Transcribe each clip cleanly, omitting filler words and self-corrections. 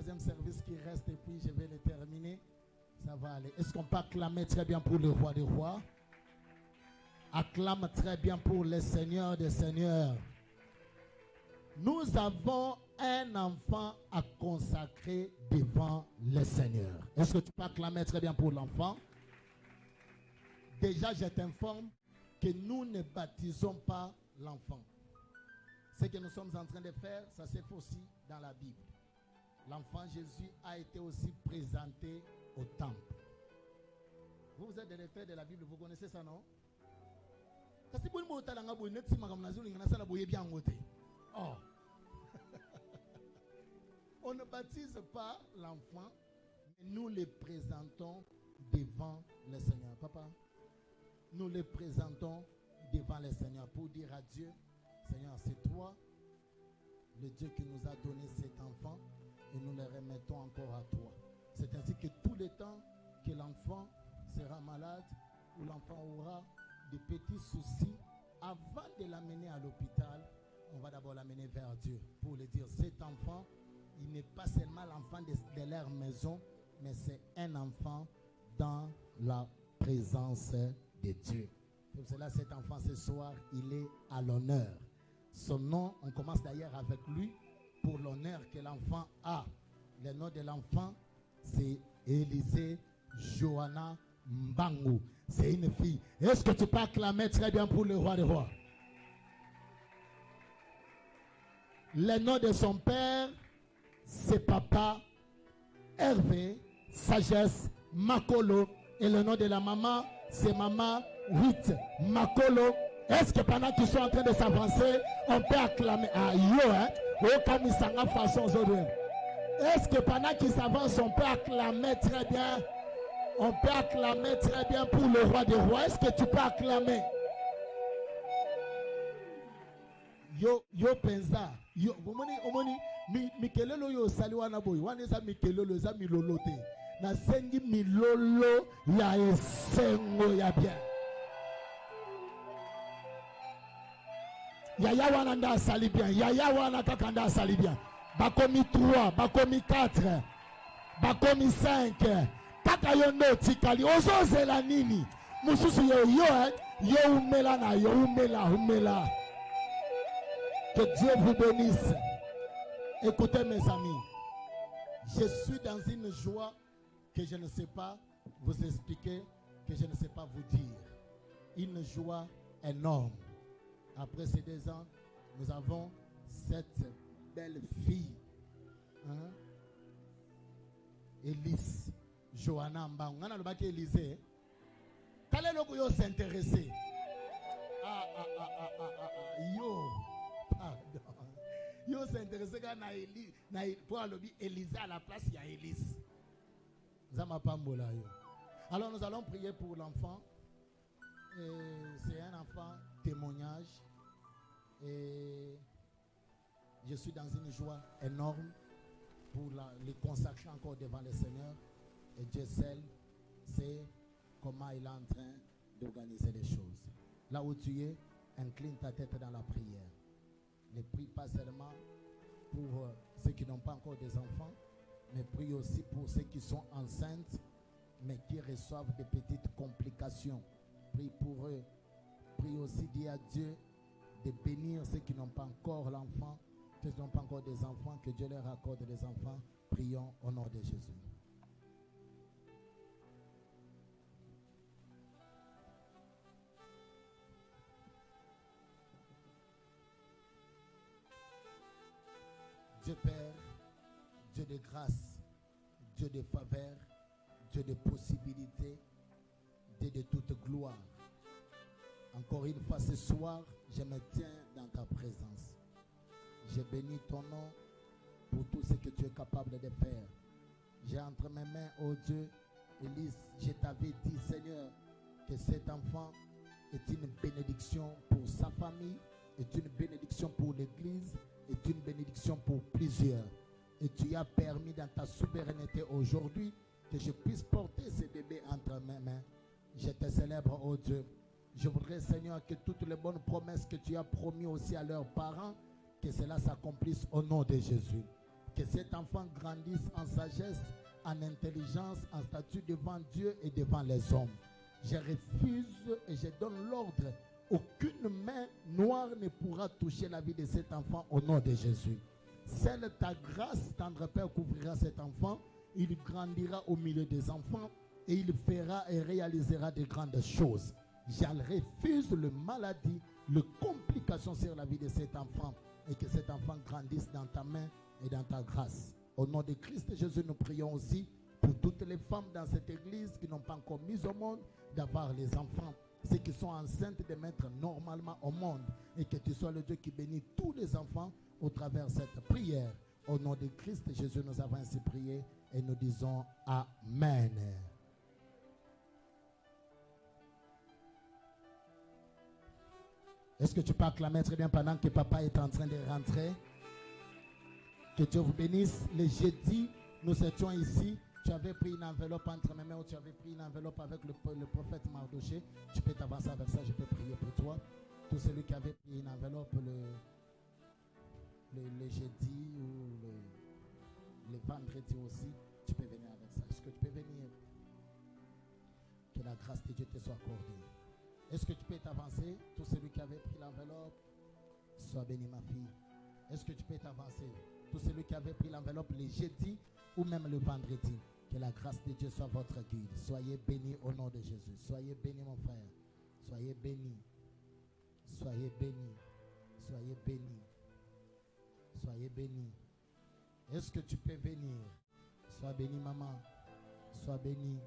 troisième service qui reste et puis je vais le terminer. Ça va aller. Est-ce qu'on peut acclamer très bien pour le roi des rois? Acclame très bien pour le Seigneur des seigneurs. Nous avons un enfant à consacrer devant le Seigneur. Est-ce que tu peux acclamer très bien pour l'enfant? Déjà, je t'informe que nous ne baptisons pas l'enfant. Ce que nous sommes en train de faire, ça se fait aussi dans la Bible. L'enfant Jésus a été aussi présenté au temple. Vous êtes des lecteurs de la Bible, vous connaissez ça, non? Oh. On ne baptise pas l'enfant, mais nous le présentons devant le Seigneur. Papa, nous le présentons devant le Seigneur pour dire à Dieu, Seigneur, c'est toi, le Dieu qui nous a donné cet enfant, et nous le remettons encore à toi. C'est ainsi que tout le temps que l'enfant sera malade ou l'enfant aura des petits soucis, avant de l'amener à l'hôpital, on va d'abord l'amener vers Dieu pour lui dire, cet enfant, il n'est pas seulement l'enfant de leur maison, mais c'est un enfant dans la présence de Dieu. Pour cela, cet enfant ce soir, il est à l'honneur. Son nom, on commence d'ailleurs avec lui pour l'honneur que l'enfant a. Le nom de l'enfant, c'est Élisée Johanna Mbangu. C'est une fille. Est-ce que tu peux acclamer très bien pour le roi des rois? Le nom de son père, c'est Papa Hervé Sagesse Makolo. Et le nom de la maman, c'est Maman Ruth Makolo. Est-ce que pendant qu'ils sont en train de s'avancer, on peut acclamer? Ah, yo, hein? Est-ce que pendant qu'ils s'avancent, on peut acclamer très bien? On peut acclamer très bien pour le roi des rois. Est-ce que tu peux acclamer? Yo pensa. Yo, omoni, mikelelo yo saliwana boy. Wanesa mikelelo za milolote. Na sengi milolo ya esengo ya bien. Yaya wana nda sali bien. Yaya wana kakanda sali bien. Bakomi 3, bakomi 4, bakomi 5. Kaka yo no tikali. Ozo zela nini. Mususu yo umela na yo umela. Que Dieu vous bénisse. Écoutez mes amis. Je suis dans une joie que je ne sais pas vous expliquer, que je ne sais pas vous dire. Une joie énorme. Après ces 2 ans, nous avons cette belle fille. Hein? Élise Johanna Mbangu. On a le bac Élysée. Quel est le coup s'intéresser? Yo. Pardon. Yo s'intéressé quand pour Élise à la place, il y a Élise. Alors nous allons prier pour l'enfant. C'est un enfant témoignage. Et je suis dans une joie énorme pour le consacrer encore devant le Seigneur. Et Dieu seul sait comment il est en train d'organiser les choses. Là où tu es, incline ta tête dans la prière. Ne prie pas seulement pour ceux qui n'ont pas encore des enfants, mais prie aussi pour ceux qui sont enceintes, mais qui reçoivent des petites complications. Prie pour eux. Prie aussi, dis à Dieu de bénir ceux qui n'ont pas encore l'enfant, ceux qui n'ont pas encore des enfants, que Dieu leur accorde des enfants. Prions au nom de Jésus. Dieu Père, Dieu de grâce, Dieu de faveur, Dieu de possibilités, Dieu de toute gloire. Encore une fois ce soir, je me tiens dans ta présence. Je bénis ton nom pour tout ce que tu es capable de faire. J'ai entre mes mains, oh Dieu, Élise, je t'avais dit, Seigneur, que cet enfant est une bénédiction pour sa famille, est une bénédiction pour l'Église, est une bénédiction pour plusieurs. Et tu as permis dans ta souveraineté aujourd'hui que je puisse porter ce bébé entre mes mains. Je te célèbre, oh Dieu. Je voudrais, Seigneur, que toutes les bonnes promesses que tu as promis aussi à leurs parents, que cela s'accomplisse au nom de Jésus. que cet enfant grandisse en sagesse, en intelligence, en statut devant Dieu et devant les hommes. Je refuse et je donne l'ordre. Aucune main noire ne pourra toucher la vie de cet enfant au nom de Jésus. Seule ta grâce, tendre Père, couvrira cet enfant. Il grandira au milieu des enfants et il fera et réalisera de grandes choses. Je refuse le maladie, les complications sur la vie de cet enfant et que cet enfant grandisse dans ta main et dans ta grâce. Au nom de Christ Jésus, nous prions aussi pour toutes les femmes dans cette église qui n'ont pas encore mis au monde d'avoir les enfants, ceux qui sont enceintes de mettre normalement au monde, et que tu sois le Dieu qui bénit tous les enfants au travers de cette prière. Au nom de Christ Jésus, nous avons ainsi prié et nous disons Amen. Est-ce que tu peux acclamer très bien pendant que papa est en train de rentrer? Que Dieu vous bénisse. Le jeudi, nous étions ici. Tu avais pris une enveloppe entre mes mains ou tu avais pris une enveloppe avec le prophète Mardoché. Tu peux t'avancer avec ça, je peux prier pour toi. Tout celui qui avait pris une enveloppe le jeudi ou le vendredi aussi, tu peux venir avec ça. Est-ce que tu peux venir? Que la grâce de Dieu te soit accordée. Est-ce que tu peux t'avancer? Tout celui qui avait pris l'enveloppe, sois béni ma fille. Est-ce que tu peux t'avancer? Tout celui qui avait pris l'enveloppe le jeudi ou même le vendredi, que la grâce de Dieu soit votre guide. Soyez bénis au nom de Jésus. Soyez bénis mon frère. Soyez bénis. Soyez bénis. Soyez bénis. Soyez bénis. Est-ce que tu peux venir? Sois béni maman. Sois béni.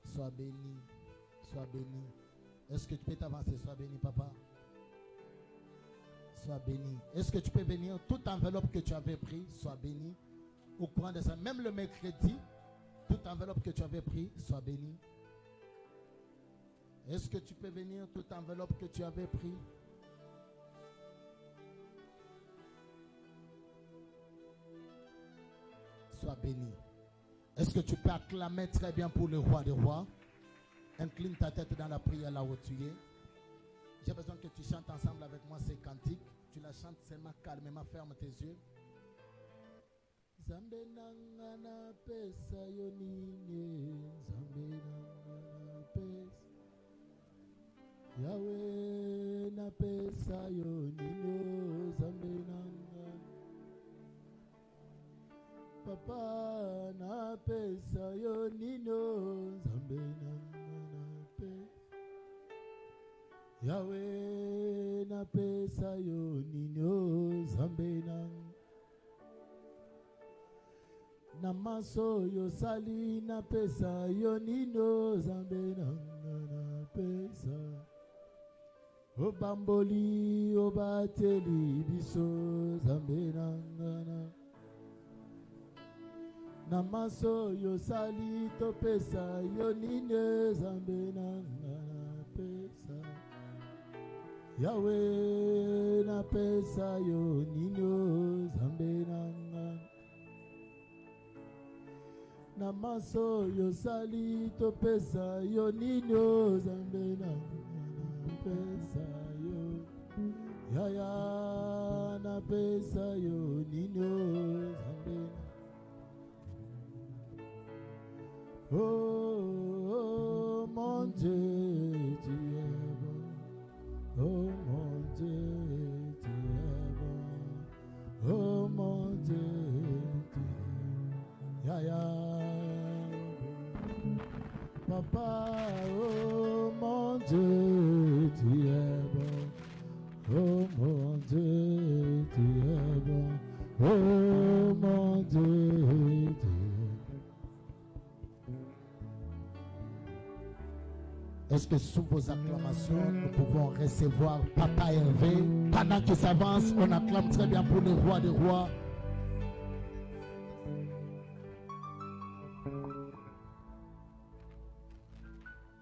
Sois béni. Sois béni. Est-ce que tu peux t'avancer? Sois béni, papa. Sois béni. Est-ce que tu peux venir? Toute enveloppe que tu avais prise, sois béni. Au courant de ça, même le mercredi, toute enveloppe que tu avais prise, sois béni. Est-ce que tu peux venir? Toute enveloppe que tu avais prise. Sois béni. Est-ce que tu peux acclamer très bien pour le roi des rois? Incline ta tête dans la prière là où tu es. J'ai besoin que tu chantes ensemble avec moi ces cantiques. Tu la chantes seulement calmement, ferme tes yeux. Zambe nangana pesa yonine, Zambe nangana pesa, Yahweh na pesa yonino, Zambe nangana, Papa na pesa yonino, Zambe nangana. Yahweh na pesa yo nino Zambe na maso yo sali na pesa yo nino Zambe na pesa obamboli obateli biso Zambe na maso yo sali to pesa yo nino Zambe na pesa Yahweh na pesa yo nino Zambe na maso yo sali to pesa yo nino Zambe na pesa yo yaya na pesa yo nino Zambe oh mon Dieu tu es bon. Oh mon Dieu, tu es bon. Oh mon Dieu, tu es Yaya. Papa, oh mon Dieu, tu es bon. Oh mon Dieu, tu es bon. Oh mon Dieu, tu es bon. Est-ce que sous vos acclamations, nous pouvons recevoir Papa Hervé? Pendant qu'il s'avance, on acclame très bien pour le roi des rois.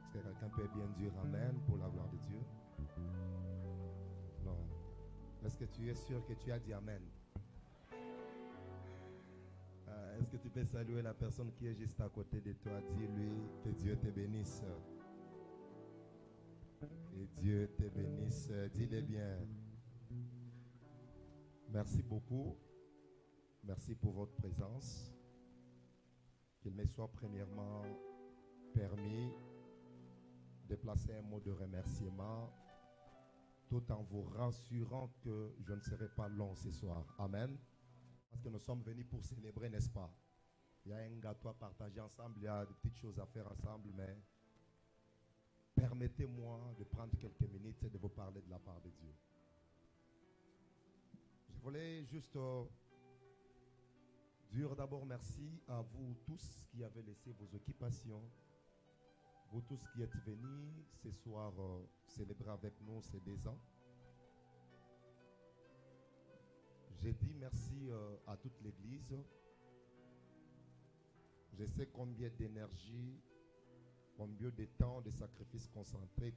Est-ce que quelqu'un peut bien dire Amen pour la gloire de Dieu? Non. Est-ce que tu es sûr que tu as dit Amen? Est-ce que tu peux saluer la personne qui est juste à côté de toi? Dis-lui que Dieu te bénisse. Et Dieu te bénisse. Dis-le bien. Merci beaucoup. Merci pour votre présence. Qu'il me soit premièrement permis de placer un mot de remerciement tout en vous rassurant que je ne serai pas long ce soir. Amen. Parce que nous sommes venus pour célébrer, n'est-ce pas? Il y a un gâteau à partager ensemble, il y a des petites choses à faire ensemble, mais permettez-moi de prendre quelques minutes et de vous parler de la part de Dieu. Je voulais juste dire d'abord merci à vous tous qui avez laissé vos occupations, vous tous qui êtes venus ce soir célébrer avec nous ces 2 ans. J'ai dit merci à toute l'Église. Je sais combien d'énergie, combien de temps, de sacrifices concentrés